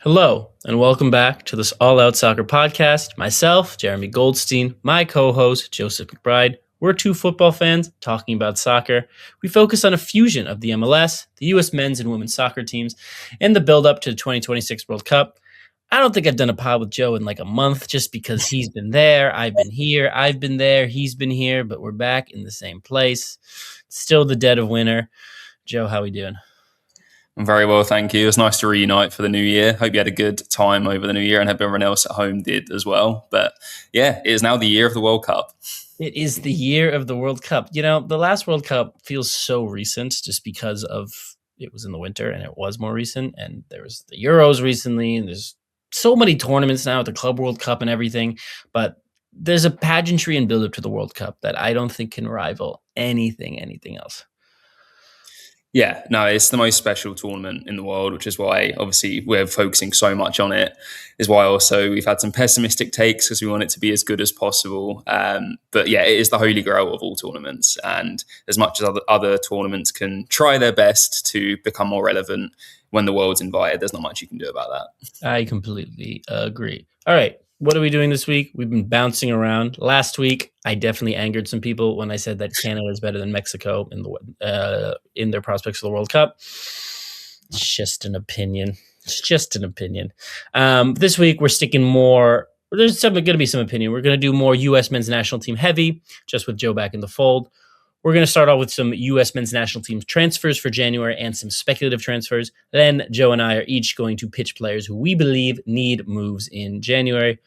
Hello, and welcome back to this All Out Soccer podcast. Myself, Jeremy Goldstein, my co host, Joseph McBride. We're two football fans talking about soccer. We focus on a fusion of the MLS, the U.S. men's and women's soccer teams, and the build up to the 2026 World Cup. I don't think I've done a pod with Joe in like a month just because he's been there, I've been here, I've been there, he's been here, but we're back in the same place. Still the dead of winter. Joe, how we doing? I'm very well, thank you. It's nice to reunite for the new year. Hope you had a good time over the new year and hope everyone else at home did as well. But yeah, it is now the year of the World Cup. It is the year of the World Cup. You know, the last World Cup feels so recent just because of it was in the winter and it was more recent. And there was the Euros recently, and there's so many tournaments now with the Club World Cup and everything. But there's a pageantry and build up to the World Cup that I don't think can rival anything else. Yeah, no, it's the most special tournament in the world, which is why obviously we're focusing so much on it. Is why also we've had some pessimistic takes because we want it to be as good as possible. But yeah, it is the holy grail of all tournaments. And as much as other tournaments can try their best to become more relevant when the world's invited, there's not much you can do about that. I completely agree. All right. What are we doing this week? We've been bouncing around. Last week, I definitely angered some people when I said that Canada is better than Mexico in their prospects for the World Cup. It's just an opinion. This week, we're sticking more. There's going to be some opinion. We're going to do more U.S. men's national team heavy, just with Joe back in the fold. We're going to start off with some U.S. men's national team transfers for January and some speculative transfers. Then Joe and I are each going to pitch players who we believe need moves in January.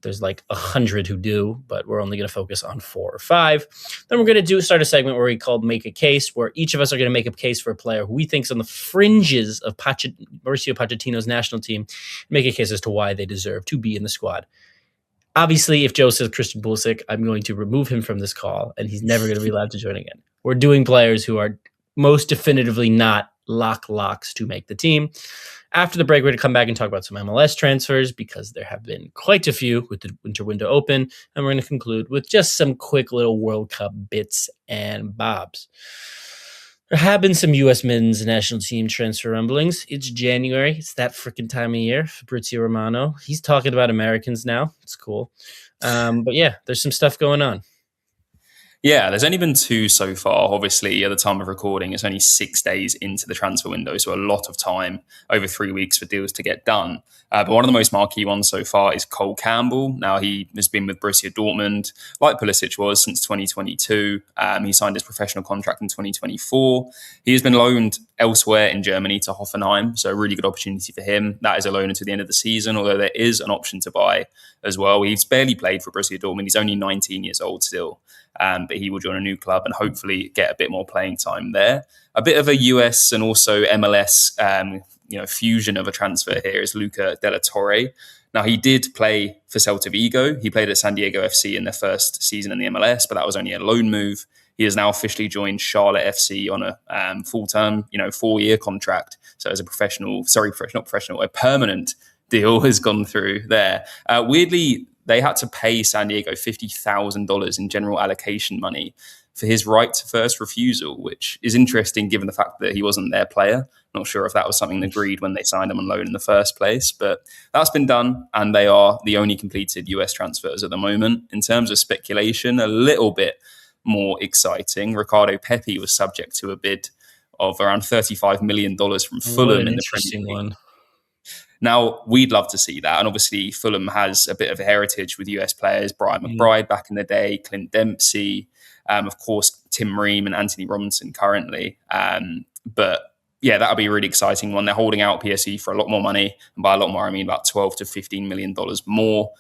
There's like 100 who do, but we're only going to focus on 4 or 5. Then we're going to start a segment where we called Make a Case, where each of us are going to make a case for a player who we think is on the fringes of Mauricio Pochettino's national team, make a case as to why they deserve to be in the squad. Obviously, if Joe says Christian Pulisic, I'm going to remove him from this call, and he's never going to be allowed to join again. We're doing players who are most definitively not locks to make the team. After the break, we're going to come back and talk about some MLS transfers because there have been quite a few with the winter window open, and we're going to conclude with just some quick little World Cup bits and bobs. There have been some U.S. men's national team transfer rumblings. It's January. It's that freaking time of year. Fabrizio Romano, he's talking about Americans now. It's cool. But yeah, there's some stuff going on. Yeah, there's only been 2 so far. Obviously, at the time of recording, it's only 6 days into the transfer window, so a lot of time, over 3 weeks for deals to get done. But one of the most marquee ones so far is Cole Campbell. Now, he has been with Borussia Dortmund, like Pulisic was, since 2022. He signed his professional contract in 2024. He has been loaned elsewhere in Germany to Hoffenheim, so a really good opportunity for him. That is a loan until the end of the season, although there is an option to buy as well. He's barely played for Borussia Dortmund. He's only 19 years old still. But he will join a new club and hopefully get a bit more playing time there. A bit of a US and also MLS fusion of a transfer here is Luca Della Torre. Now, he did play for Celta Vigo. He played at San Diego FC in their first season in the MLS, but that was only a loan move. He has now officially joined Charlotte FC on a full-term, 4-year contract. So as a a permanent deal has gone through there. Weirdly, they had to pay San Diego $50,000 in general allocation money for his right to first refusal, which is interesting given the fact that he wasn't their player. Not sure if that was something agreed when they signed him on loan in the first place, but that's been done, and they are the only completed US transfers at the moment. In terms of speculation, a little bit more exciting. Ricardo Pepi was subject to a bid of around $35 million from Fulham in the Premier League. One. Now, we'd love to see that. And obviously, Fulham has a bit of a heritage with US players. Brian McBride back in the day, Clint Dempsey, of course, Tim Ream and Anthony Robinson currently. But yeah, that'll be a really exciting one. They're holding out PSE for a lot more money. And by a lot more, I mean about $12 to $15 million more.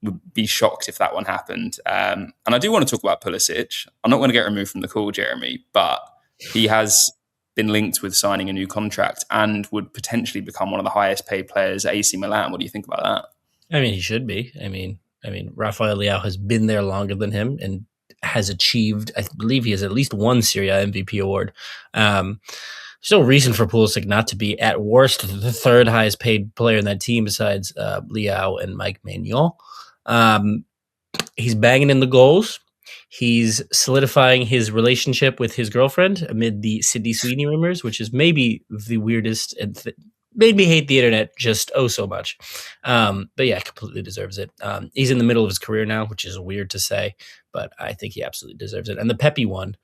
Would be shocked if that one happened. And I do want to talk about Pulisic. I'm not going to get removed from the call, Jeremy, but he has been linked with signing a new contract and would potentially become one of the highest paid players at AC Milan. What do you think about that? I mean, he should be. I mean, Rafael Leao has been there longer than him and has achieved, I believe he has at least one Serie A MVP award. There's no reason for Pulisic not to be, at worst, the third highest paid player in that team besides Leao and Mike Maignan. He's banging in the goals. He's solidifying his relationship with his girlfriend amid the Sydney Sweeney rumors, which is maybe the weirdest and made me hate the internet just so much. But yeah, completely deserves it. He's in the middle of his career now, which is weird to say, but I think he absolutely deserves it. And the Pepe one,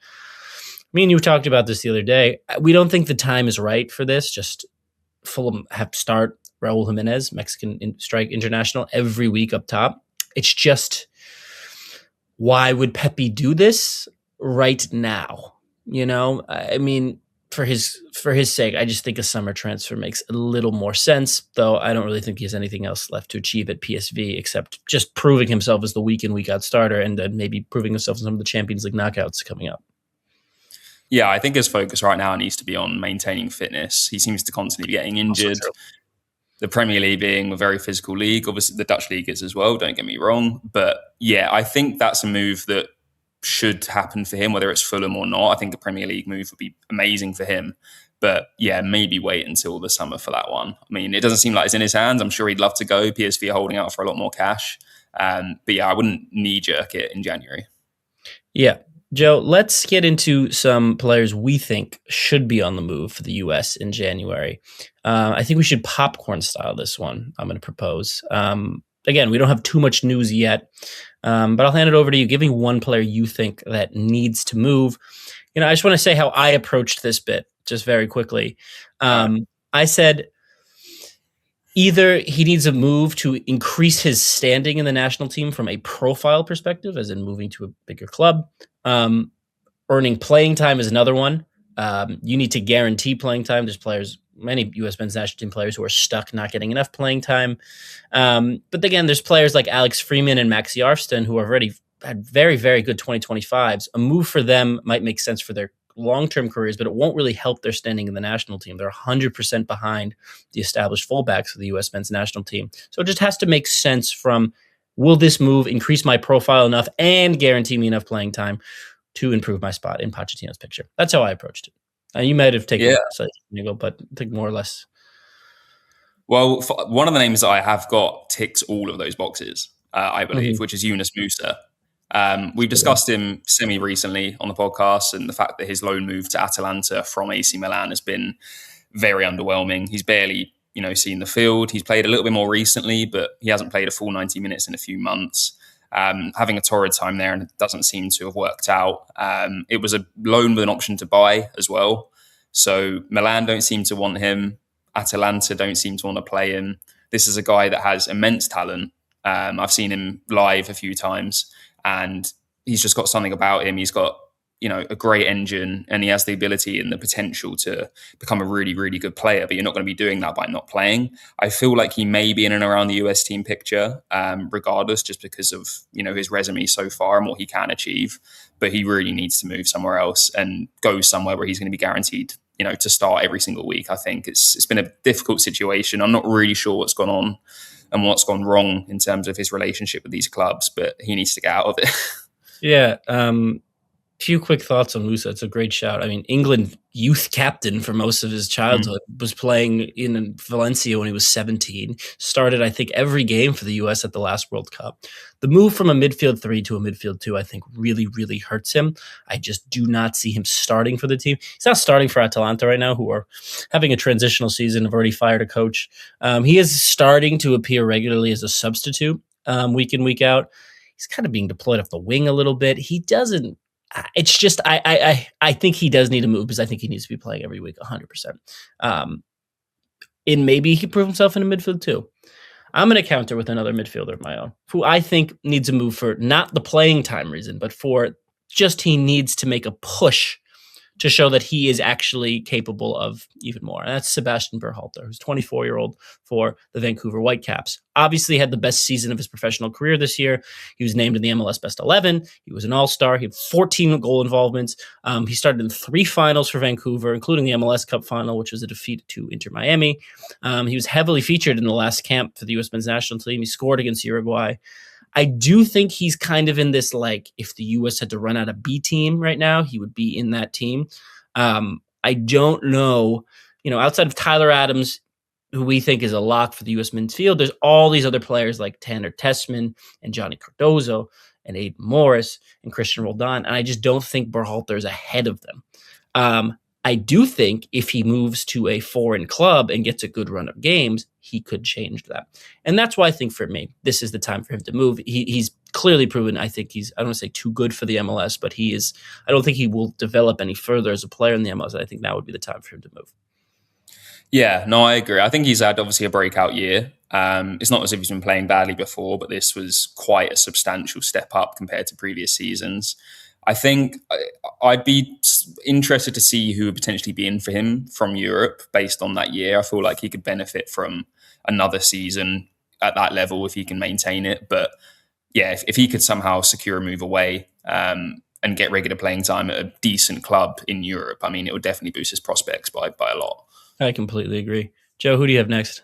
me and you talked about this the other day. We don't think the time is right for this. Just Fulham have to start Raul Jimenez, Mexican strike international, every week up top. It's just, why would Pepe do this right now? I mean, for his sake, I just think a summer transfer makes a little more sense, though I don't really think he has anything else left to achieve at PSV except just proving himself as the week in, week out starter, and then maybe proving himself in some of the Champions League knockouts coming up. Yeah, I think his focus right now needs to be on maintaining fitness. He seems to constantly be getting injured. The Premier League being a very physical league, obviously the Dutch league is as well, don't get me wrong. But yeah, I think that's a move that should happen for him, whether it's Fulham or not. I think a Premier League move would be amazing for him. But yeah, maybe wait until the summer for that one. I mean, it doesn't seem like it's in his hands. I'm sure he'd love to go. PSV are holding out for a lot more cash. But yeah, I wouldn't knee-jerk it in January. Yeah. Joe, let's get into some players we think should be on the move for the U.S. in January. I think we should popcorn style this one. I'm going to propose. Again, we don't have too much news yet, but I'll hand it over to you. Give me one player you think that needs to move. I just want to say how I approached this bit just very quickly. I said either he needs a move to increase his standing in the national team from a profile perspective, as in moving to a bigger club. Earning playing time is another one. You need to guarantee playing time. There's many U.S. men's national team players who are stuck not getting enough playing time. But again, there's players like Alex Freeman and Maxi Arfsten who have already had very, very good 2025s. A move for them might make sense for their long-term careers, but it won't really help their standing in the national team. They're 100% behind the established fullbacks of the U.S. men's national team. So it just has to make sense from, will this move increase my profile enough and guarantee me enough playing time to improve my spot in Pochettino's picture? That's how I approached it. You might have taken it, but I think more or less. Well, one of the names that I have got ticks all of those boxes, I believe, which is Yunus Musa. We've discussed him semi-recently on the podcast, and the fact that his loan move to Atalanta from AC Milan has been very underwhelming. He's barely, seen the field. He's played a little bit more recently, but he hasn't played a full 90 minutes in a few months. Having a torrid time there, and it doesn't seem to have worked out. It was a loan with an option to buy as well. So Milan don't seem to want him. Atalanta don't seem to want to play him. This is a guy that has immense talent. I've seen him live a few times, and he's just got something about him. He's got, a great engine, and he has the ability and the potential to become a really, really good player, but you're not going to be doing that by not playing. I feel like he may be in and around the US team picture, regardless, just because of, his resume so far and what he can achieve, but he really needs to move somewhere else and go somewhere where he's going to be guaranteed, to start every single week. I think it's been a difficult situation. I'm not really sure what's gone on and what's gone wrong in terms of his relationship with these clubs, but he needs to get out of it. Yeah. Few quick thoughts on Musa. It's a great shout. I mean, England youth captain for most of his childhood, was playing in Valencia when he was 17, started, I think, every game for the US at the last World Cup. The move from a midfield 3 to a midfield 2, I think, really, really hurts him. I just do not see him starting for the team. He's not starting for Atalanta right now, who are having a transitional season, have already fired a coach. He is starting to appear regularly as a substitute week in, week out. He's kind of being deployed off the wing a little bit. He doesn't. It's just I think he does need to move because I think he needs to be playing every week 100%. And maybe he can prove himself in a midfield too. I'm going to counter with another midfielder of my own, who I think needs a move for not the playing time reason, but for just he needs to make a push to show that he is actually capable of even more. And that's Sebastian Berhalter, who's 24-year-old for the Vancouver Whitecaps. Obviously had the best season of his professional career this year. He was named in the MLS Best 11. He was an all-star. He had 14 goal involvements. He started in 3 finals for Vancouver, including the MLS Cup final, which was a defeat to Inter Miami. He was heavily featured in the last camp for the U.S. men's national team. He scored against Uruguay. I do think he's kind of in this, like, if the U.S. had to run out a B team right now, he would be in that team. I don't know, outside of Tyler Adams, who we think is a lock for the U.S. men's field, there's all these other players like Tanner Tessman and Johnny Cardozo and Aiden Morris and Christian Roldan, and I just don't think Berhalter is ahead of them. I do think if he moves to a foreign club and gets a good run of games, he could change that. And that's why I think for me, this is the time for him to move. He's clearly proven, I think I don't want to say too good for the MLS, but I don't think he will develop any further as a player in the MLS. I think now would be the time for him to move. Yeah, no, I agree. I think he's had obviously a breakout year. It's not as if he's been playing badly before, but this was quite a substantial step up compared to previous seasons. I think I'd be interested to see who would potentially be in for him from Europe based on that year. I feel like he could benefit from another season at that level if he can maintain it. But yeah, if he could somehow secure a move away and get regular playing time at a decent club in Europe, I mean, it would definitely boost his prospects by a lot. I completely agree. Joe, who do you have next?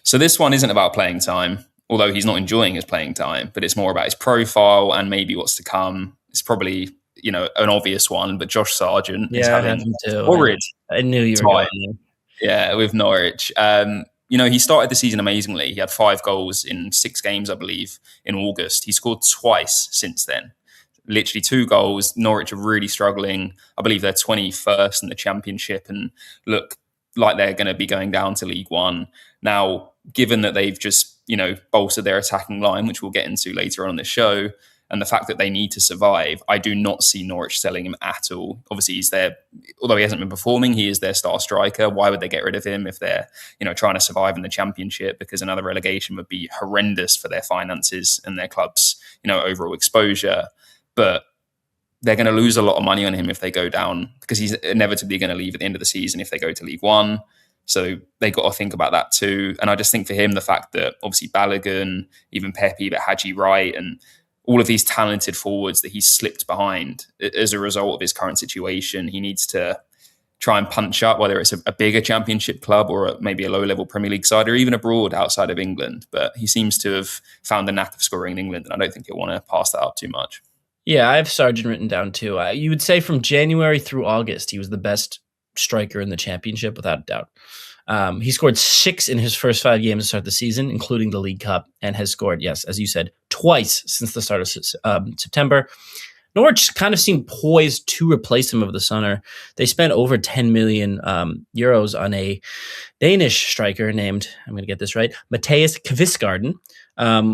So this one isn't about playing time, although he's not enjoying his playing time, but it's more about his profile and maybe what's to come. It's probably, an obvious one, but Josh Sargent is having horrid. I knew you were going there. Yeah, with Norwich. He started the season amazingly. He had 5 goals in 6 games, I believe, in August. He scored twice since then. Literally 2 goals. Norwich are really struggling. I believe they're 21st in the Championship and look like they're going to be going down to League One. Now, given that they've just, bolstered their attacking line, which we'll get into later on the show, and the fact that they need to survive, I do not see Norwich selling him at all. Obviously, although he hasn't been performing, he is their star striker. Why would they get rid of him if they're, trying to survive in the Championship? Because another relegation would be horrendous for their finances and their club's, overall exposure. But they're going to lose a lot of money on him if they go down, because he's inevitably going to leave at the end of the season if they go to League One. So they got to think about that too. And I just think for him, the fact that obviously Balogun, even Pepe, but Haji Wright, and all of these talented forwards that he's slipped behind as a result of his current situation, he needs to try and punch up, whether it's a bigger Championship club or maybe a low-level Premier League side or even abroad outside of England. But he seems to have found the knack of scoring in England, and I don't think he'll want to pass that up too much. Yeah, I have Sargent written down too. You would say from January through August, he was the best striker in the Championship, without a doubt. He scored 6 in his first 5 games to start the season, including the League Cup, and has scored, yes, as you said, twice since the start of September. Norwich kind of seemed poised to replace him over the summer. They spent over 10 million euros on a Danish striker named, I'm going to get this right, Mathias Kvistgaarden,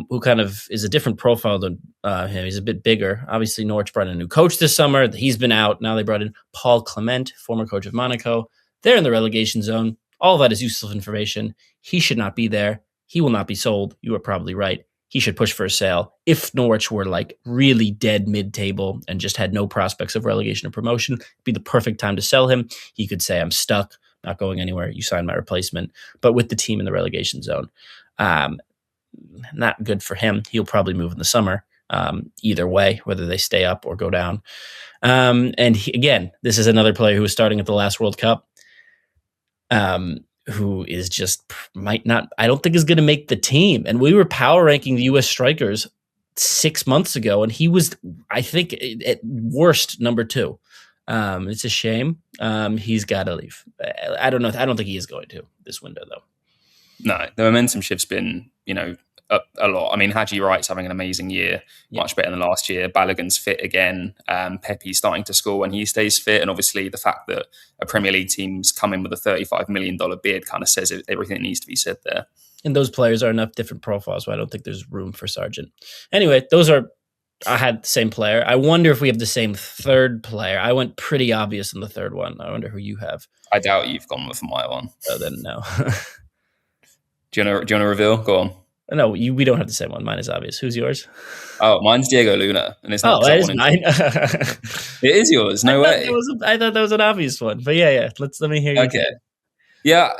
who kind of is a different profile than him. He's a bit bigger. Obviously, Norwich brought in a new coach this summer. He's been out. Now they brought in Paul Clement, former coach of Monaco. They're in the relegation zone. All of that is useful information. He should not be there. He will not be sold. You are probably right. He should push for a sale. If Norwich were like really dead mid-table and just had no prospects of relegation or promotion, it'd be the perfect time to sell him. He could say, I'm stuck, not going anywhere. You sign my replacement. But with the team in the relegation zone, not good for him. He'll probably move in the summer. Either way, whether they stay up or go down. Again, this is another player who was starting at the last World Cup. Who is just might not, I don't think is going to make the team. And we were power ranking the U.S. strikers 6 months ago, and he was, I think, at worst number 2. It's a shame. He's got to leave. I don't know. I don't think he is going to this window, though. No, the momentum shift's been, a lot. I mean, Haji Wright's having an amazing year, much better than last year. Balogun's fit again. Pepe's starting to score when he stays fit. And obviously the fact that a Premier League team's come in with a $35 million bid kind of says everything that needs to be said there. And those players are enough different profiles, so I don't think there's room for Sargent. Anyway, I had the same player. I wonder if we have the same third player. I went pretty obvious in the third one. I wonder who you have. I doubt you've gone with my one. Oh, then no. Do you want to reveal? Go on. No, we don't have the same one. Mine is obvious. Who's yours? Oh, mine's Diego Luna, and it's not. Oh, that is mine. It is yours. No way. I thought that was an obvious one, but yeah. Let me hear you. Okay. Yeah,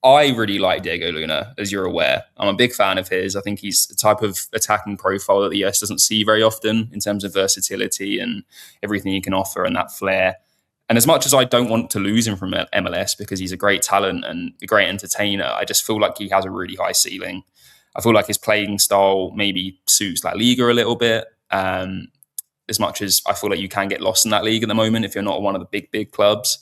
I really like Diego Luna, as you're aware. I'm a big fan of his. I think he's the type of attacking profile that the US doesn't see very often in terms of versatility and everything he can offer and that flair. And as much as I don't want to lose him from MLS because he's a great talent and a great entertainer, I just feel like he has a really high ceiling. I feel like his playing style maybe suits La Liga a little bit, as much as I feel like you can get lost in that league at the moment if you're not one of the big clubs.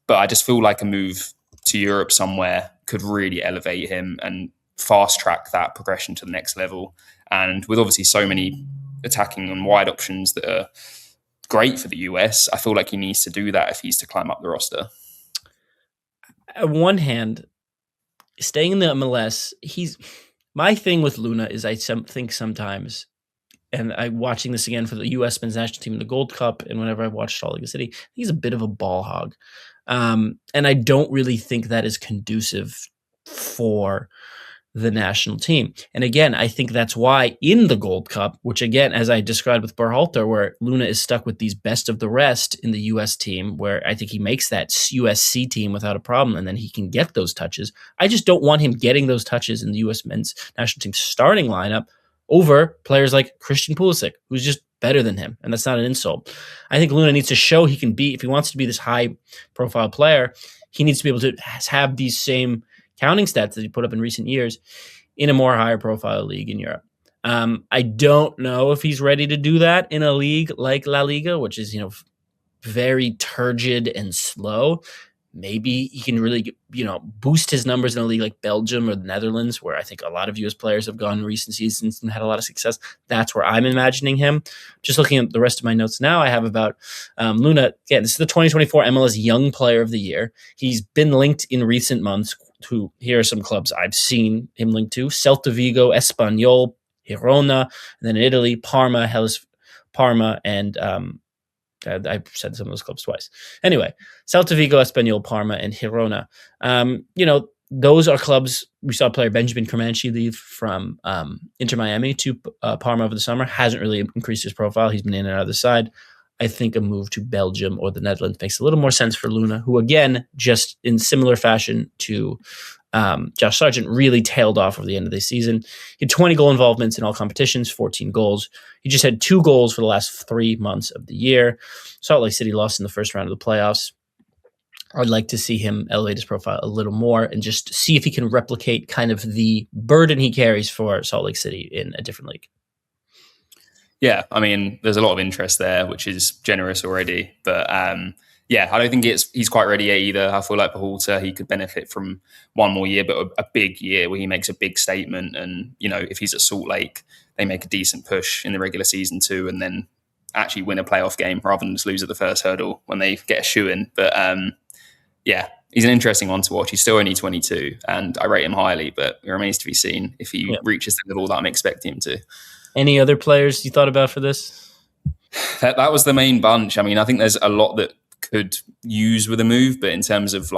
But I just feel like a move to Europe somewhere could really elevate him and fast track that progression to the next level. And with obviously so many attacking and wide options that are great for the US. I feel like he needs to do that if he's to climb up the roster. On one hand, staying in the MLS, my thing with Luna is I think sometimes, and I'm watching this again for the U.S. men's national team in the Gold Cup, and whenever I watch Salt Lake City, he's a bit of a ball hog. And I don't really think that is conducive for the national team. And again, I think that's why in the Gold Cup, which again, as I described with Berhalter, where Luna is stuck with these best of the rest in the U.S. team, where I think he makes that USC team without a problem, and then he can get those touches. I just don't want him getting those touches in the U.S. men's national team starting lineup over players like Christian Pulisic, who's just better than him. And that's not an insult. I think Luna needs to show he can be, if he wants to be this high-profile player, he needs to be able to have these same counting stats that he put up in recent years in a more higher profile league in Europe. I don't know if he's ready to do that in a league like La Liga, which is, very turgid and slow. Maybe he can really, boost his numbers in a league like Belgium or the Netherlands, where I think a lot of U.S. players have gone in recent seasons and had a lot of success. That's where I'm imagining him. Just looking at the rest of my notes now, I have about Luna. Again, this is the 2024 MLS Young Player of the Year. He's been linked in recent months to, here are some clubs I've seen him linked to: Celta Vigo, Espanyol, Girona, and then in Italy, Parma, Hellas Parma, and I've said some of those clubs twice. Anyway, Celta Vigo, Espanyol, Parma, and Girona. Those are clubs. We saw player Benjamin Comanche leave from Inter Miami to Parma over the summer. Hasn't really increased his profile. He's been in and out of the side. I think a move to Belgium or the Netherlands makes a little more sense for Luna, who, again, just in similar fashion to Josh Sargent, really tailed off over the end of the season. He had 20 goal involvements in all competitions, 14 goals. He just had 2 goals for the last 3 months of the year. Salt Lake City lost in the first round of the playoffs. I'd like to see him elevate his profile a little more and just see if he can replicate kind of the burden he carries for Salt Lake City in a different league. Yeah, I mean, there's a lot of interest there, which is generous already. But I don't think he's quite ready yet either. I feel like Berhalter, he could benefit from one more year, but a big year where he makes a big statement. And, if he's at Salt Lake, they make a decent push in the regular season too, and then actually win a playoff game rather than just lose at the first hurdle when they get a shoe-in. But he's an interesting one to watch. He's still only 22, and I rate him highly, but it remains to be seen if he reaches the level that I'm expecting him to. Any other players you thought about for this? That was the main bunch. I mean, I think there's a lot that could use with a move, but in terms of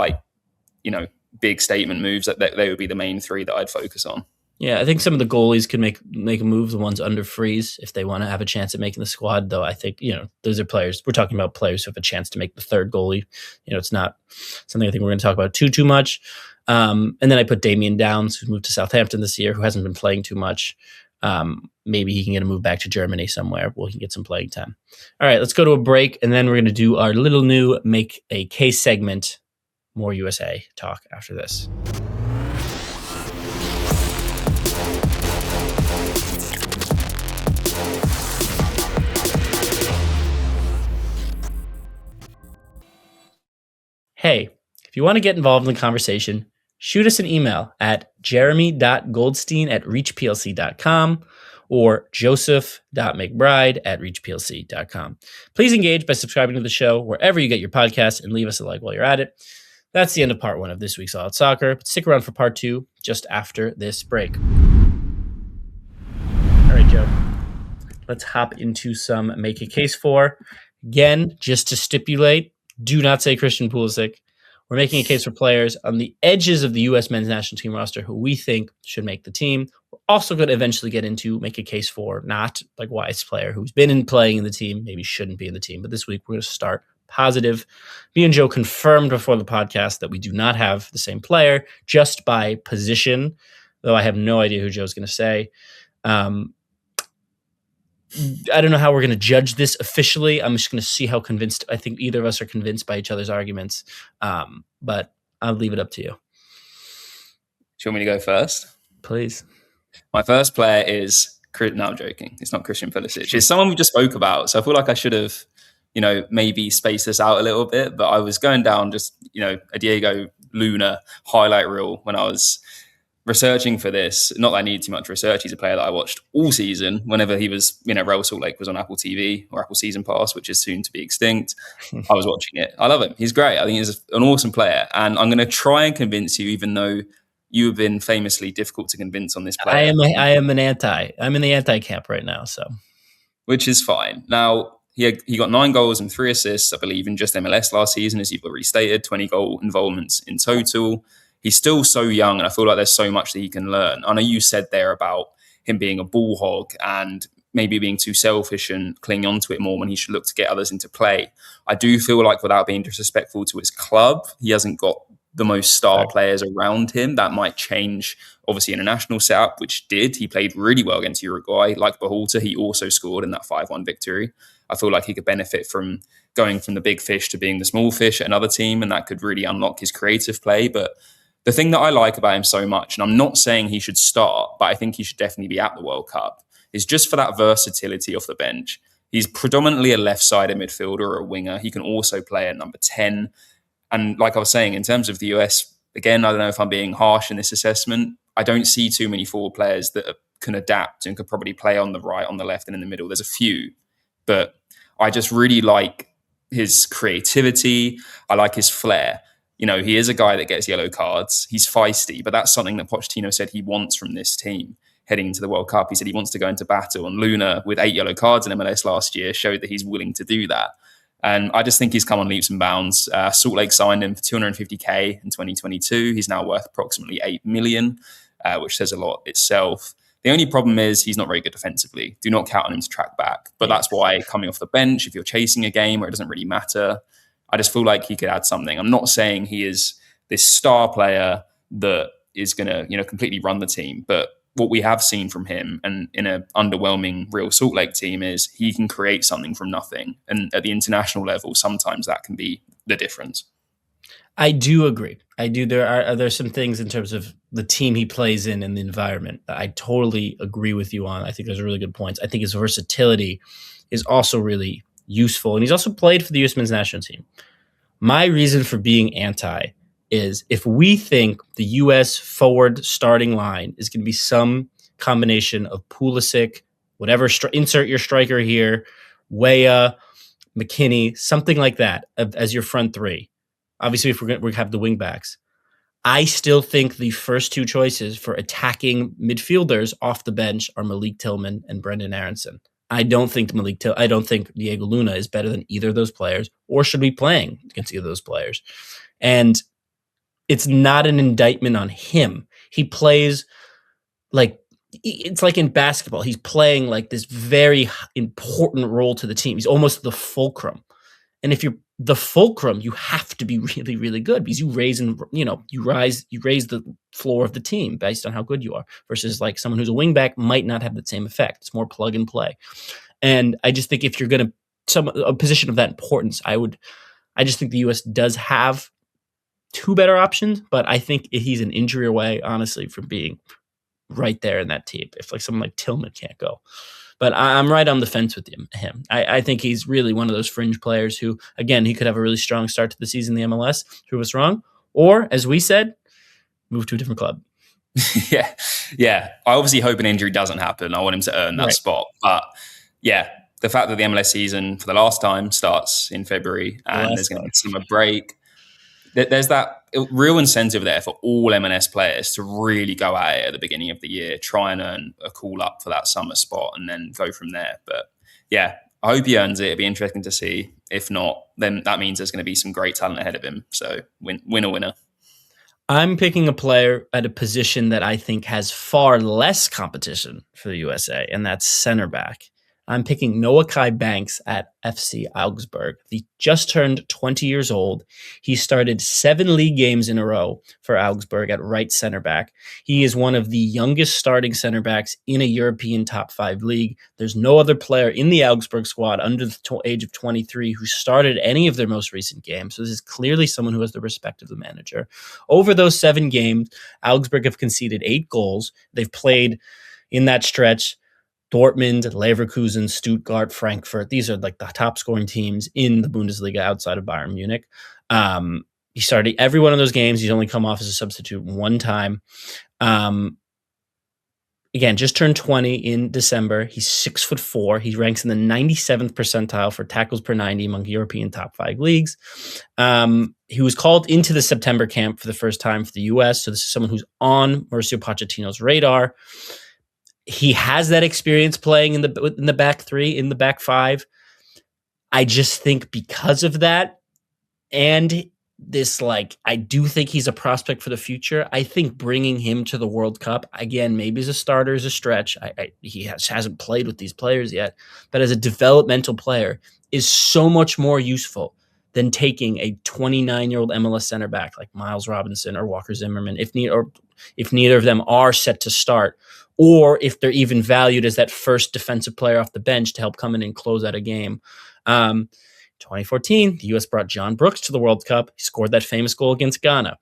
big statement moves, that they would be the main 3 that I'd focus on. Yeah, I think some of the goalies could make a move, the ones under freeze, if they want to have a chance at making the squad, though I think, those are players. We're talking about players who have a chance to make the third goalie. It's not something I think we're going to talk about too much. And then I put Damian Downs, who moved to Southampton this year, who hasn't been playing too much. Maybe he can get a move back to Germany somewhere where he can get some playing time. All right, let's go to a break, and then we're going to do our little new Make a Case segment. More USA talk after this. Hey, if you want to get involved in the conversation, shoot us an email at jeremy.goldstein@reachplc.com or joseph.mcbride@reachplc.com. Please engage by subscribing to the show wherever you get your podcasts and leave us a like while you're at it. That's the end of part 1 of this week's All Out Soccer. But stick around for part 2 just after this break. All right, Joe. Let's hop into some Make a Case for. Again, just to stipulate, do not say Christian Pulisic. We're making a case for players on the edges of the U.S. men's national team roster who we think should make the team. We're also going to eventually get into make a case for not like Wyatt's player who's been playing in the team, maybe shouldn't be in the team. But this week we're going to start positive. Me and Joe confirmed before the podcast that we do not have the same player just by position, though I have no idea who Joe's going to say. I don't know how we're going to judge this officially. I'm just going to see how convinced I think either of us are convinced by each other's arguments. But I'll leave it up to you. Do you want me to go first? Please. My first player is... No, I'm joking. It's not Christian Pulisic. It's someone we just spoke about. So I feel like I should have, maybe spaced this out a little bit. But I was going down just, a Diego Luna highlight reel when I was researching for this, not that I need too much research. He's a player that I watched all season whenever he was, Real Salt Lake was on Apple TV or Apple Season Pass, which is soon to be extinct. I was watching it. I love him. He's great. I think he's an awesome player. And I'm going to try and convince you, even though you have been famously difficult to convince on this player. I'm in the anti camp right now. So, which is fine. Now, he got 9 goals and 3 assists, I believe, in just MLS last season, as you've already stated, 20 goal involvements in total. He's still so young, and I feel like there's so much that he can learn. I know you said there about him being a ball hog and maybe being too selfish and clinging onto it more when he should look to get others into play. I do feel like, without being disrespectful to his club, he hasn't got the most star players around him. That might change, obviously, in a national setup, which did. He played really well against Uruguay. Like Berhalter, he also scored in that 5-1 victory. I feel like he could benefit from going from the big fish to being the small fish at another team, and that could really unlock his creative play. But the thing that I like about him so much, and I'm not saying he should start, but I think he should definitely be at the World Cup, is just for that versatility off the bench. He's predominantly a left-sided midfielder or a winger. He can also play at number 10. And like I was saying, in terms of the US, again, I don't know if I'm being harsh in this assessment. I don't see too many forward players that can adapt and could probably play on the right, on the left, and in the middle. There's a few, but I just really like his creativity. I like his flair. He is a guy that gets yellow cards. He's feisty, but that's something that Pochettino said he wants from this team heading into the World Cup. He said he wants to go into battle, and Luna, with 8 yellow cards in MLS last year, showed that he's willing to do that. And I just think he's come on leaps and bounds. Salt Lake signed him for $250K in 2022. He's now worth approximately $8 million, which says a lot itself. The only problem is he's not very good defensively. Do not count on him to track back. But that's why, coming off the bench, if you're chasing a game where it doesn't really matter, I just feel like he could add something. I'm not saying he is this star player that is going to, completely run the team. But what we have seen from him, and in an underwhelming Real Salt Lake team, is he can create something from nothing. And at the international level, sometimes that can be the difference. I do agree. There's some things in terms of the team he plays in and the environment that I totally agree with you on. I think those are really good points. I think his versatility is also really useful. And he's also played for the US men's national team. My reason for being anti is if we think the U.S. forward starting line is going to be some combination of Pulisic, whatever, insert your striker here, Weah, McKinney, something like that as your front three. Obviously, if we're going to have the wing backs, I still think the first 2 choices for attacking midfielders off the bench are Malik Tillman and Brendan Aronson. I don't think Diego Luna is better than either of those players, or should be playing against either of those players. And it's not an indictment on him. He plays it's like in basketball. He's playing like this very important role to the team. He's almost the fulcrum. And if you're the fulcrum, you have to be really, really good, because you raise the floor of the team based on how good you are, versus like someone who's a wingback might not have the same effect. It's more plug and play. And I just think if you're going to a position of that importance, I just think the U.S. does have 2 better options, but I think he's an injury away, honestly, from being right there in that team. If like someone like Tillman can't go. But I'm right on the fence with him. I think he's really one of those fringe players who, again, he could have a really strong start to the season in the MLS, prove us wrong, or, as we said, move to a different club. Yeah. I obviously hope an injury doesn't happen. I want him to earn that spot. But yeah, the fact that the MLS season for the last time starts in February and there's going to be a summer break, there's that real incentive there for all MLS players to really go at it at the beginning of the year, try and earn a call up for that summer spot, and then go from there. But yeah, I hope he earns it. It'd be interesting to see. If not, then that means there's going to be some great talent ahead of him. So winner. I'm picking a player at a position that I think has far less competition for the USA, and that's center back. I'm picking Noah Kai Banks at FC Augsburg. He just turned 20 years old. He started 7 league games in a row for Augsburg at right center back. He is one of the youngest starting center backs in a European top 5 league. There's no other player in the Augsburg squad under the age of 23 who started any of their most recent games. So this is clearly someone who has the respect of the manager. Over those 7 games, Augsburg have conceded 8 goals. They've played in that stretch Dortmund, Leverkusen, Stuttgart, Frankfurt. These are like the top scoring teams in the Bundesliga outside of Bayern Munich. He started every one of those games. He's only come off as a substitute one time. Again, just turned 20 in December. He's 6'4". He ranks in the 97th percentile for tackles per 90 among European top 5 leagues. He was called into the September camp for the first time for the U.S., so this is someone who's on Mauricio Pochettino's radar. He has that experience playing in the back three, in the back five. I just think because of that, and this, I do think he's a prospect for the future. I think bringing him to the World Cup, again, maybe as a starter is a stretch. He hasn't played with these players yet, but as a developmental player is so much more useful than taking a 29-year-old MLS center back like Miles Robinson or Walker Zimmerman, if neither of them are set to start, or if they're even valued as that first defensive player off the bench to help come in and close out a game. 2014, the U.S. brought John Brooks to the World Cup. He scored that famous goal against Ghana.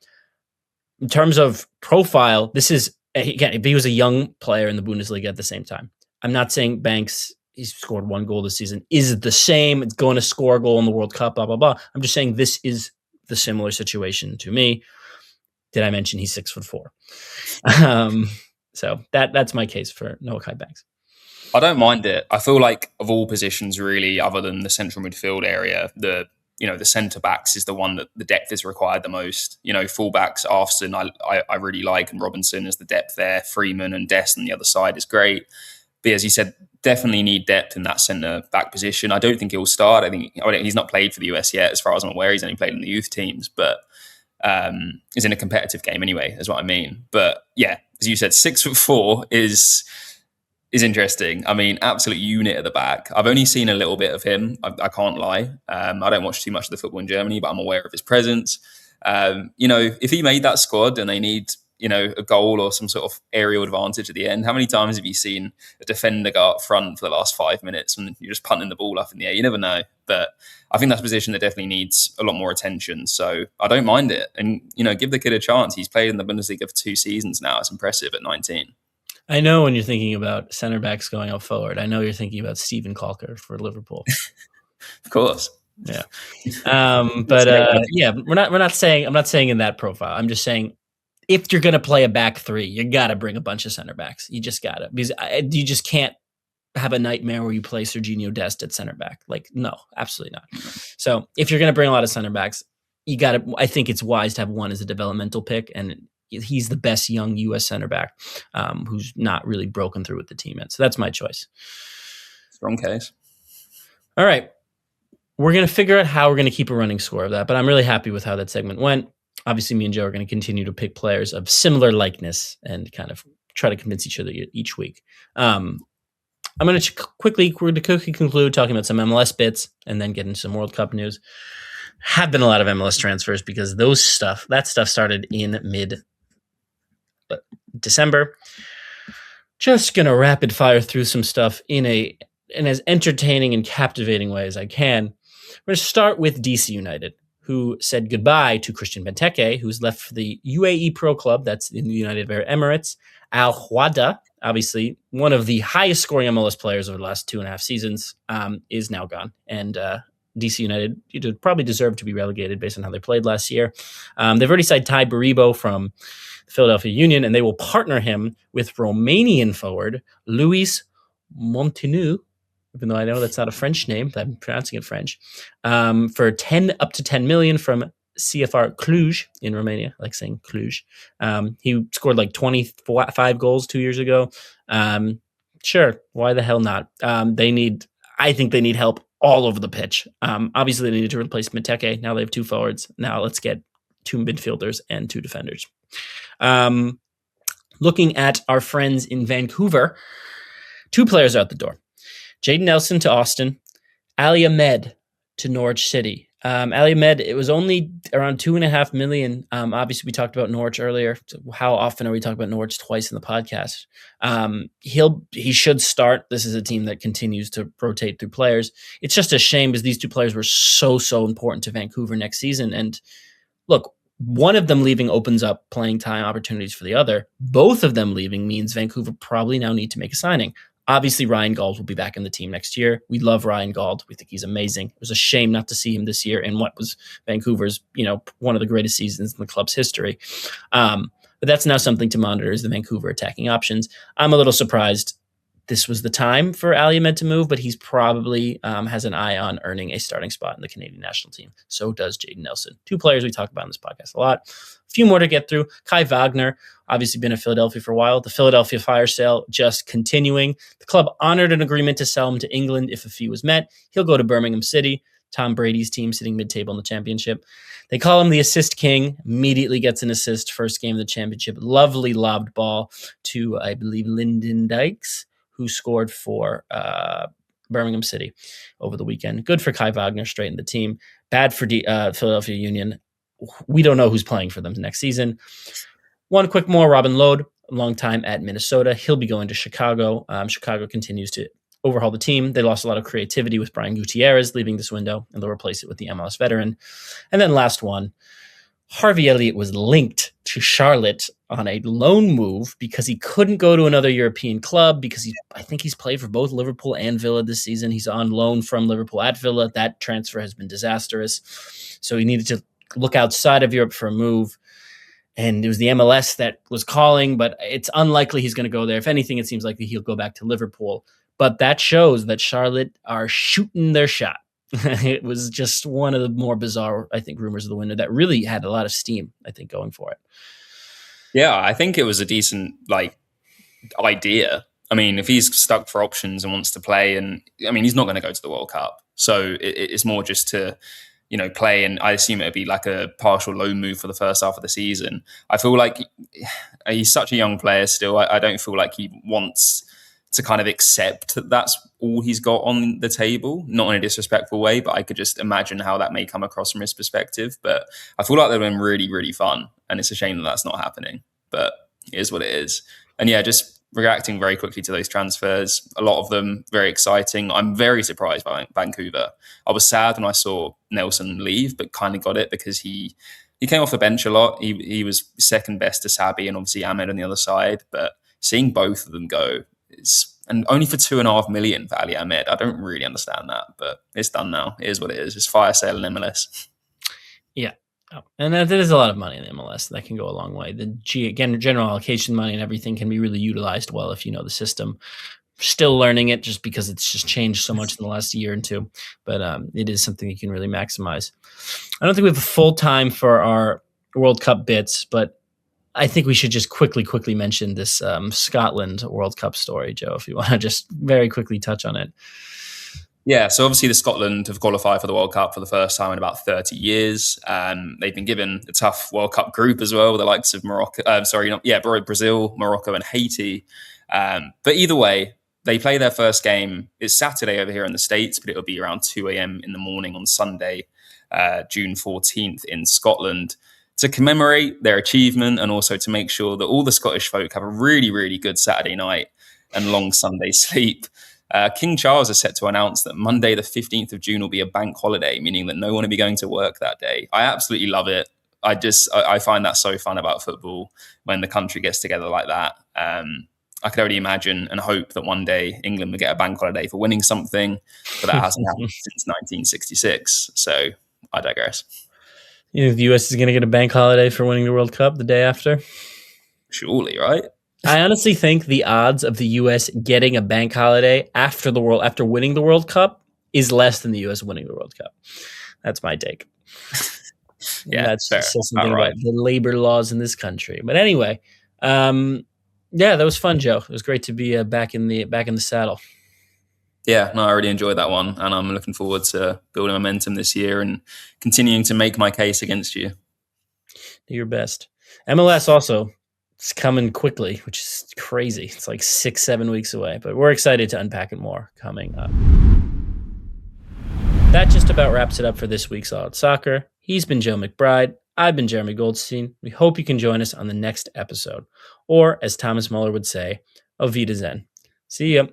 In terms of profile, this is, again, he was a young player in the Bundesliga at the same time. I'm not saying Banks, he's scored 1 goal this season, is the same. It's going to score a goal in the World Cup, blah, blah, blah. I'm just saying this is the similar situation to me. Did I mention he's 6'4"? So that's my case for Noah Kai Banks. I don't mind it. I feel like of all positions, really, other than the central midfield area, the centre backs is the one that the depth is required the most. Fullbacks, Arfson, I really like, and Robinson is the depth there. Freeman and Dest on the other side is great. But as you said, definitely need depth in that centre back position. I don't think he'll start. I think he's not played for the US yet, as far as I'm aware. He's only played in the youth teams, but is in a competitive game anyway, is what I mean. But yeah, as you said, 6'4" is interesting. I mean, absolute unit at the back. I've only seen a little bit of him. I can't lie. I don't watch too much of the football in Germany, but I'm aware of his presence. If he made that squad and they need, a goal or some sort of aerial advantage at the end, how many times have you seen a defender go up front for the last 5 minutes and you're just punting the ball up in the air? You never know. But I think that's a position that definitely needs a lot more attention. So I don't mind it. And, give the kid a chance. He's played in the Bundesliga for 2 seasons now. It's impressive at 19. I know when you're thinking about center backs going up forward, I know you're thinking about Steven Kalker for Liverpool. Of course. Yeah. I'm not saying in that profile. I'm just saying if you're going to play a back three, you got to bring a bunch of center backs. You just got to, because you just can't have a nightmare where you play Serginho Dest at center back. No, absolutely not. So if you're going to bring a lot of center backs, I think it's wise to have one as a developmental pick, and he's the best young U.S. center back who's not really broken through with the team yet. So that's my choice. Strong case. All right. We're going to figure out how we're going to keep a running score of that, but I'm really happy with how that segment went. Obviously, me and Joe are going to continue to pick players of similar likeness and kind of try to convince each other each week. I'm going to quickly conclude talking about some MLS bits and then get into some World Cup news. Have been a lot of MLS transfers because that stuff started in mid-December. Just going to rapid fire through some stuff in as entertaining and captivating way as I can. We're going to start with DC United, who said goodbye to Christian Benteke, who's left for the UAE Pro Club, that's in the United Arab Emirates. Al Hwada, obviously one of the highest scoring MLS players over the last 2.5 seasons, is now gone. And DC United probably deserve to be relegated based on how they played last year. They've already signed Ty Baribo from the Philadelphia Union, and they will partner him with Romanian forward Luis Montinu, even though I know that's not a French name, but I'm pronouncing it French, for up to 10 million from CFR Cluj in Romania. I like saying Cluj. He scored 25 goals 2 years ago. Sure, why the hell not? I think they need help all over the pitch. Obviously, they needed to replace Benteke. Now they have 2 forwards. Now let's get 2 midfielders and 2 defenders. Looking at our friends in Vancouver, 2 players out the door. Jaden Nelson to Austin, Ali Ahmed to Norwich City. Ali Ahmed, it was only around $2.5 million. Obviously, we talked about Norwich earlier. How often are we talking about Norwich twice in the podcast? He should start. This is a team that continues to rotate through players. It's just a shame because these 2 players were so important to Vancouver next season. And look, one of them leaving opens up playing time opportunities for the other. Both of them leaving means Vancouver probably now need to make a signing. Obviously, Ryan Gauld will be back in the team next year. We love Ryan Gauld. We think he's amazing. It was a shame not to see him this year in what was Vancouver's, one of the greatest seasons in the club's history. But that's now something to monitor, is the Vancouver attacking options. I'm a little surprised this was the time for Ali Ahmed to move, but he's probably has an eye on earning a starting spot in the Canadian national team. So does Jaden Nelson. Two players we talk about in this podcast a lot. A few more to get through. Kai Wagner, obviously been in Philadelphia for a while. The Philadelphia fire sale just continuing. The club honored an agreement to sell him to England if a fee was met. He'll go to Birmingham City, Tom Brady's team, sitting mid-table in the championship. They call him the assist king. Immediately gets an assist first game of the championship. Lovely lobbed ball to, I believe, Lyndon Dykes, who scored for Birmingham City over the weekend. Good for Kai Wagner, straighten the team. Bad for Philadelphia Union. We don't know who's playing for them next season. One quick more, Robin Lode, a long time at Minnesota. He'll be going to Chicago. Chicago continues to overhaul the team. They lost a lot of creativity with Brian Gutierrez leaving this window, and they'll replace it with the MLS veteran. And then last one, Harvey Elliott was linked to Charlotte on a loan move because he couldn't go to another European club because I think he's played for both Liverpool and Villa this season. He's on loan from Liverpool at Villa. That transfer has been disastrous. So he needed to look outside of Europe for a move. And it was the MLS that was calling, but it's unlikely he's going to go there. If anything, it seems like he'll go back to Liverpool. But that shows that Charlotte are shooting their shot. It was just one of the more bizarre, I think, rumors of the window that really had a lot of steam, I think, going for it. Yeah, I think it was a decent idea. I mean, if he's stuck for options and wants to play, and I mean, he's not going to go to the World Cup, so it's more just to play. And I assume it'd be like a partial loan move for the first half of the season. I feel like he's such a young player still. I don't feel like he wants to kind of accept that that's all he's got on the table, not in a disrespectful way, but I could just imagine how that may come across from his perspective. But I feel like they've been really, really fun, and it's a shame that that's not happening, but it is what it is. And yeah, just reacting very quickly to those transfers, a lot of them very exciting. I'm very surprised by Vancouver. I was sad when I saw Nelson leave, but kind of got it because he came off the bench a lot. He was second best to Sabi and obviously Ahmed on the other side, but seeing both of them go, and only for $2.5 million for Ali Ahmed. I don't really understand that, but it's done now. It is what it is. It's fire sale in MLS. Yeah. Oh, and that is a lot of money in the MLS. That can go a long way. General allocation money and everything can be really utilized well if you know the system. Still learning it just because it's just changed so much in the last year or two. But it is something you can really maximize. I don't think we have a full time for our World Cup bits, but I think we should just quickly mention this Scotland World Cup story, Joe, if you want to just very quickly touch on it. Yeah, so obviously the Scotland have qualified for the World Cup for the first time in about 30 years. They've been given a tough World Cup group as well, with the likes of Brazil, Morocco and Haiti. But either way, they play their first game. It's Saturday over here in the States, but it'll be around 2 a.m. in the morning on Sunday, June 14th in Scotland, to commemorate their achievement and also to make sure that all the Scottish folk have a really, really good Saturday night and long Sunday sleep. King Charles is set to announce that Monday, the 15th of June, will be a bank holiday, meaning that no one will be going to work that day. I absolutely love it. I find that so fun about football when the country gets together like that. I could only imagine and hope that one day England will get a bank holiday for winning something, but that hasn't happened since 1966. So I digress. You think the US is going to get a bank holiday for winning the World Cup the day after? Surely, right? I honestly think the odds of the US getting a bank holiday after winning the World Cup is less than the US winning the World Cup. That's my take. Yeah, that's fair. Something about the labor laws in this country. But anyway, that was fun, Joe. It was great to be back in the saddle. Yeah, no, I really enjoyed that one, and I'm looking forward to building momentum this year and continuing to make my case against you. Do your best. MLS also, it's coming quickly, which is crazy. It's like 6-7 weeks away, but we're excited to unpack it more coming up. That just about wraps it up for this week's All Out Soccer. He's been Joe McBride. I've been Jeremy Goldstein. We hope you can join us on the next episode. Or, as Thomas Muller would say, Auf Wiedersehen. See ya.